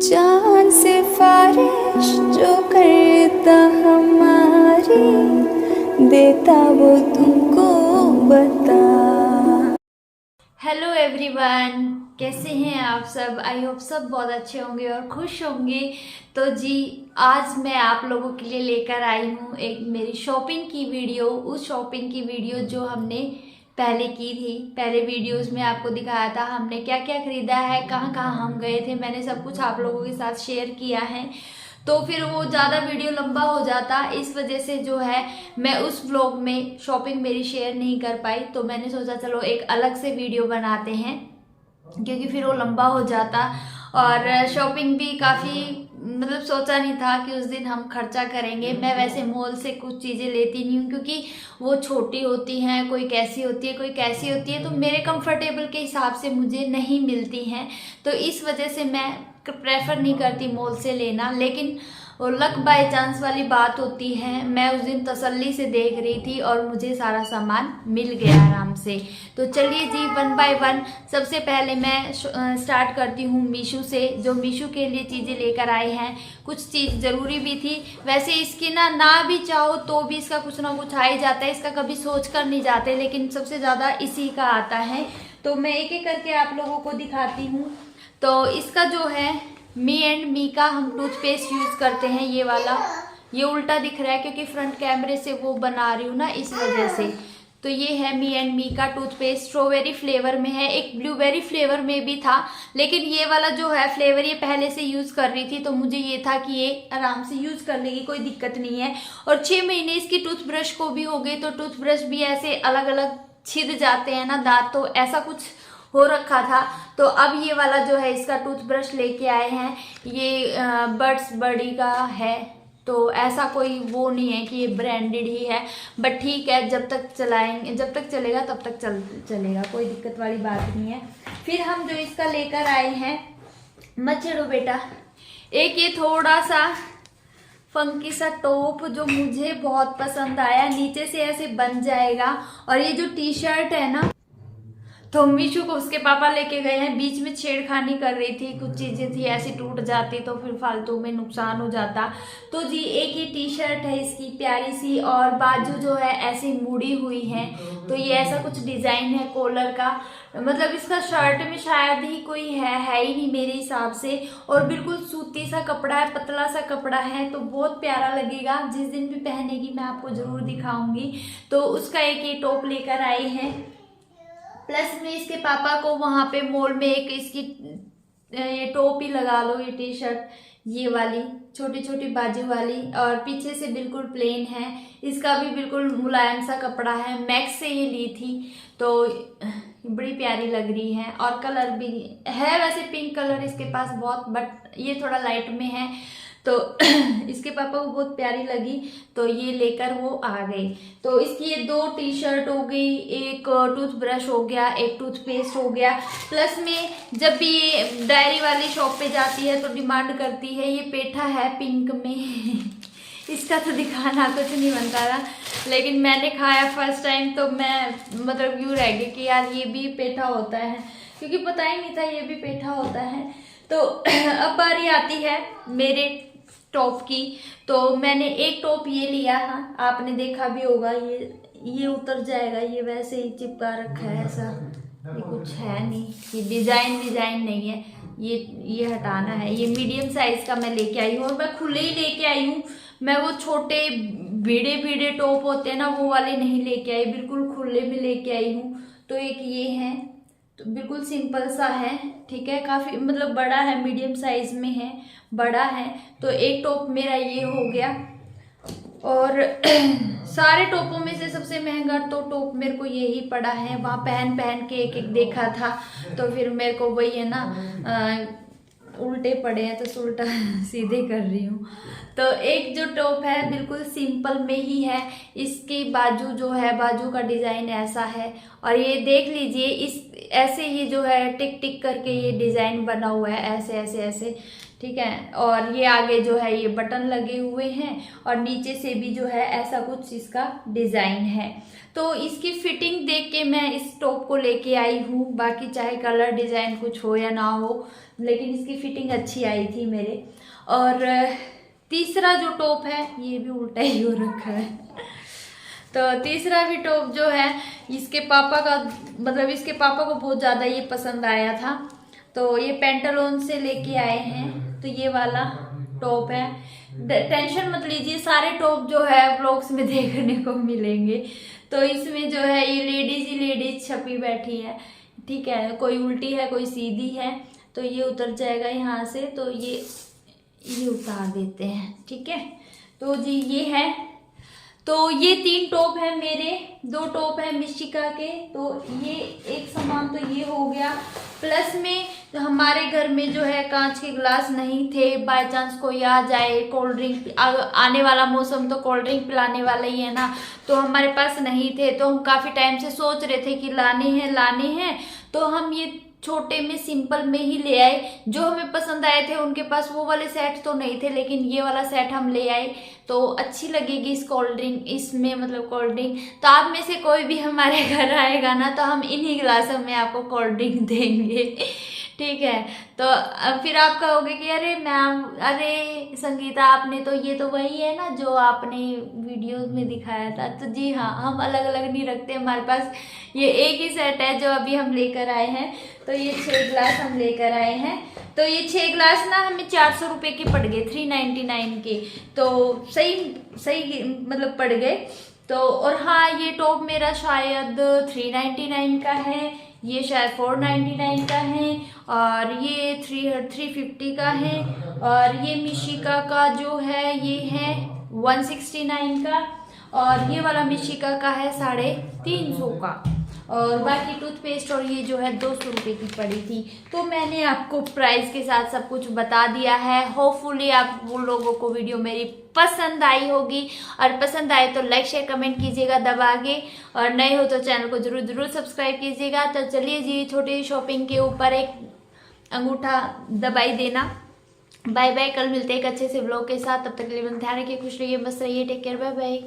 चांद सिफारिश जो करता हमारी, देता वो तुमको बता। हेलो एवरीवन, कैसे हैं आप सब। आई होप सब बहुत अच्छे होंगे और खुश होंगे। तो जी, आज मैं आप लोगों के लिए लेकर आई हूँ एक मेरी शॉपिंग की वीडियो। उस शॉपिंग की वीडियो जो हमने पहले की थी। पहले वीडियोस में आपको दिखाया था हमने क्या क्या खरीदा है, कहाँ कहाँ हम गए थे। मैंने सब कुछ आप लोगों के साथ शेयर किया है, तो फिर वो ज़्यादा वीडियो लंबा हो जाता। इस वजह से जो है मैं उस व्लॉग में शॉपिंग मेरी शेयर नहीं कर पाई। तो मैंने सोचा चलो एक अलग से वीडियो बनाते हैं, क्योंकि फिर वो लंबा हो जाता। और शॉपिंग भी काफ़ी मतलब सोचा नहीं था कि उस दिन हम खर्चा करेंगे। मैं वैसे मॉल से कुछ चीज़ें लेती नहीं हूँ, क्योंकि वो छोटी होती हैं, कोई कैसी होती है कोई कैसी होती है, तो मेरे कंफर्टेबल के हिसाब से मुझे नहीं मिलती हैं। तो इस वजह से मैं प्रेफर नहीं करती मॉल से लेना। लेकिन वो लक बाय चांस वाली बात होती है। मैं उस दिन तसल्ली से देख रही थी और मुझे सारा सामान मिल गया आराम से। तो चलिए जी, वन बाय वन सबसे पहले मैं स्टार्ट करती हूँ मीशो से। जो मीशो के लिए चीज़ें लेकर आए हैं, कुछ चीज़ ज़रूरी भी थी। वैसे इसकी ना भी चाहो तो भी इसका कुछ ना कुछ आ ही जाता है, इसका कभी सोच कर नहीं जाते, लेकिन सबसे ज़्यादा इसी का आता है। तो मैं एक एक करके आप लोगों को दिखाती हूँ। तो इसका जो है मी एंड मी का हम टूथपेस्ट यूज़ करते हैं। ये वाला, ये उल्टा दिख रहा है क्योंकि फ्रंट कैमरे से वो बना रही हूँ ना, इस वजह से। तो ये है मी एंड मी का टूथपेस्ट, स्ट्रॉबेरी फ्लेवर में है, एक ब्लूबेरी फ्लेवर में भी था। लेकिन ये वाला जो है फ्लेवर ये पहले से यूज़ कर रही थी, तो मुझे ये था कि ये आराम से यूज़ करने की कोई दिक्कत नहीं है। और 6 महीने इसकी टूथब्रश को भी हो गए, तो टूथब्रश भी ऐसे अलग अलग छिद जाते हैं ना दांत, तो ऐसा कुछ हो रखा था। तो अब ये वाला जो है इसका टूथब्रश लेके आए हैं, ये बर्ड्स बडी का है। तो ऐसा कोई वो नहीं है कि ये ब्रांडेड ही है, बट ठीक है, जब तक चलाएंगे, जब तक चलेगा तब तक चलेगा, कोई दिक्कत वाली बात नहीं है। फिर हम जो इसका लेकर आए हैं, मत छेड़ो बेटा, एक ये थोड़ा सा फंकी सा टॉप जो मुझे बहुत पसंद आया, नीचे से ऐसे बन जाएगा। और ये जो टी शर्ट है ना, तो मीशू को उसके पापा लेके गए हैं। बीच में छेड़खानी कर रही थी, कुछ चीज़ें थी ऐसी टूट जाती तो फिर फालतू में नुकसान हो जाता। तो जी, एक ही टी शर्ट है इसकी प्यारी सी, और बाजू जो है ऐसी मुड़ी हुई है। तो ये ऐसा कुछ डिज़ाइन है कॉलर का, मतलब इसका शर्ट में शायद ही कोई है ही नहीं मेरे हिसाब से। और बिल्कुल सूती सा कपड़ा है, पतला सा कपड़ा है, तो बहुत प्यारा लगेगा। जिस दिन भी पहनेगी मैं आपको ज़रूर दिखाऊंगी। तो उसका एक ये टॉप लेकर आई है। प्लस में इसके पापा को वहाँ पे मॉल में एक इसकी ये टोपी लगा लो, ये टी शर्ट, ये वाली छोटी छोटी बाजू वाली, और पीछे से बिल्कुल प्लेन है। इसका भी बिल्कुल मुलायम सा कपड़ा है, मैक्स से ये ली थी। तो बड़ी प्यारी लग रही है, और कलर भी है वैसे पिंक कलर इसके पास बहुत, बट ये थोड़ा लाइट में है। तो इसके पापा को बहुत प्यारी लगी, तो ये लेकर वो आ गए। तो इसकी ये 2 टी शर्ट हो गई, एक टूथब्रश हो गया, एक टूथपेस्ट हो गया। प्लस में जब भी ये डायरी वाली शॉप पे जाती है तो डिमांड करती है, ये पेठा है पिंक में इसका तो दिखाना कुछ नहीं बनता था, लेकिन मैंने खाया फर्स्ट टाइम तो मैं मतलब यूँ रह गई कि यार ये भी पेठा होता है, क्योंकि पता ही नहीं था ये भी पेठा होता है। तो अब बारी आती है मेरे टॉप की। तो मैंने एक टॉप ये लिया था, आपने देखा भी होगा, ये उतर जाएगा, ये वैसे ही चिपका रखा है ऐसा, ये कुछ है नहीं, ये डिजाइन नहीं है, ये हटाना है। ये मीडियम साइज का मैं लेके आई हूँ, और मैं खुले ही लेके आई हूँ। मैं वो छोटे भीड़े टॉप होते हैं ना, वो वाले नहीं लेके आई, बिल्कुल खुले में लेके आई हूँ। तो एक ये है, तो बिल्कुल सिंपल सा है, ठीक है, काफ़ी मतलब बड़ा है, मीडियम साइज में है, बड़ा है। तो एक टॉप मेरा ये हो गया। और सारे टॉपों में से सबसे महंगा तो टॉप मेरे को यही पड़ा है। वहाँ पहन के एक देखा था, तो फिर मेरे को वही है ना, उल्टे पड़े हैं तो उल्टा सीधे कर रही हूँ। तो एक जो टॉप है बिल्कुल सिंपल में ही है, इसकी बाजू जो है, बाजू का डिज़ाइन ऐसा है। और ये देख लीजिए, इस ऐसे ये जो है टिक टिक करके ये डिज़ाइन बना हुआ है, ऐसे ऐसे ऐसे, ठीक है। और ये आगे जो है ये बटन लगे हुए हैं और नीचे से भी जो है ऐसा कुछ इसका डिज़ाइन है। तो इसकी फिटिंग देख के मैं इस टॉप को लेके आई हूँ। बाकी चाहे कलर डिज़ाइन कुछ हो या ना हो, लेकिन इसकी फिटिंग अच्छी आई थी मेरे। और तीसरा जो टॉप है ये भी उल्टा ही हो रखा है। तो तीसरा भी टॉप जो है इसके पापा का, मतलब इसके पापा को बहुत ज़्यादा ये पसंद आया था, तो ये पेंटालून से लेके आए हैं। तो ये वाला टॉप है, टेंशन मत लीजिए, सारे टॉप जो है व्लॉग्स में देखने को मिलेंगे। तो इसमें जो है ये लेडीज ही लेडीज छपी बैठी है, ठीक है। कोई उल्टी है कोई सीधी है, तो ये उतर जाएगा यहाँ से, तो ये उतार देते हैं, ठीक है। तो जी ये है। तो ये 3 टॉप है मेरे, 2 टॉप है मिशिका के। तो ये एक सामान तो ये हो गया। प्लस में हमारे घर में जो है कांच के ग्लास नहीं थे, बाय चांस कोई आ जाए, कोल्ड ड्रिंक आने वाला मौसम तो कोल्ड ड्रिंक पिलाने वाला ही है ना, तो हमारे पास नहीं थे। तो हम काफ़ी टाइम से सोच रहे थे कि लाने हैं। तो हम ये छोटे में सिंपल में ही ले आए। जो हमें पसंद आए थे उनके पास वो वाले सेट तो नहीं थे, लेकिन ये वाला सेट हम ले आए। तो अच्छी लगेगी इस कोल्ड ड्रिंक, इसमें मतलब कोल्ड ड्रिंक। तो आप में से कोई भी हमारे घर आएगा ना, तो हम इन्हीं गिलासों में आपको कोल्ड ड्रिंक देंगे, ठीक है। तो अब फिर आप कहोगे कि अरे मैम, अरे संगीता, आपने तो ये तो वही है ना जो आपने वीडियो में दिखाया था। तो जी हाँ, हम अलग अलग नहीं रखते, हमारे पास ये एक ही सेट है जो अभी हम लेकर आए हैं। तो ये 6 ग्लास हम लेकर आए हैं। तो ये 6 ग्लास ना हमें 400 रुपये के पड़ गए, 399 के। तो सही मतलब पड़ गए। तो और हाँ, ये टॉप मेरा शायद 399 का है, ये शायद 499 का है, और ये 350 का है, और ये मिशिका का जो है ये है 169 का, और ये वाला मिशिका का है 350 का, और बाकी टूथपेस्ट और ये जो है 200 रुपये की पड़ी थी। तो मैंने आपको प्राइस के साथ सब कुछ बता दिया है। होपफुली आप वो लोगों को वीडियो मेरी पसंद आई होगी, और पसंद आए तो लाइक शेयर कमेंट कीजिएगा दबा के, और नए हो तो चैनल को जरूर सब्सक्राइब कीजिएगा। तो चलिए जी, छोटी शॉपिंग के ऊपर एक अंगूठा दबाई देना। बाय बाय, कल मिलते हैं एक अच्छे से व्लॉग के साथ। तब तक के लिए ध्यान रखिए, खुश रहिए, मस्त रहिए, टेक केयर, बाय बाय।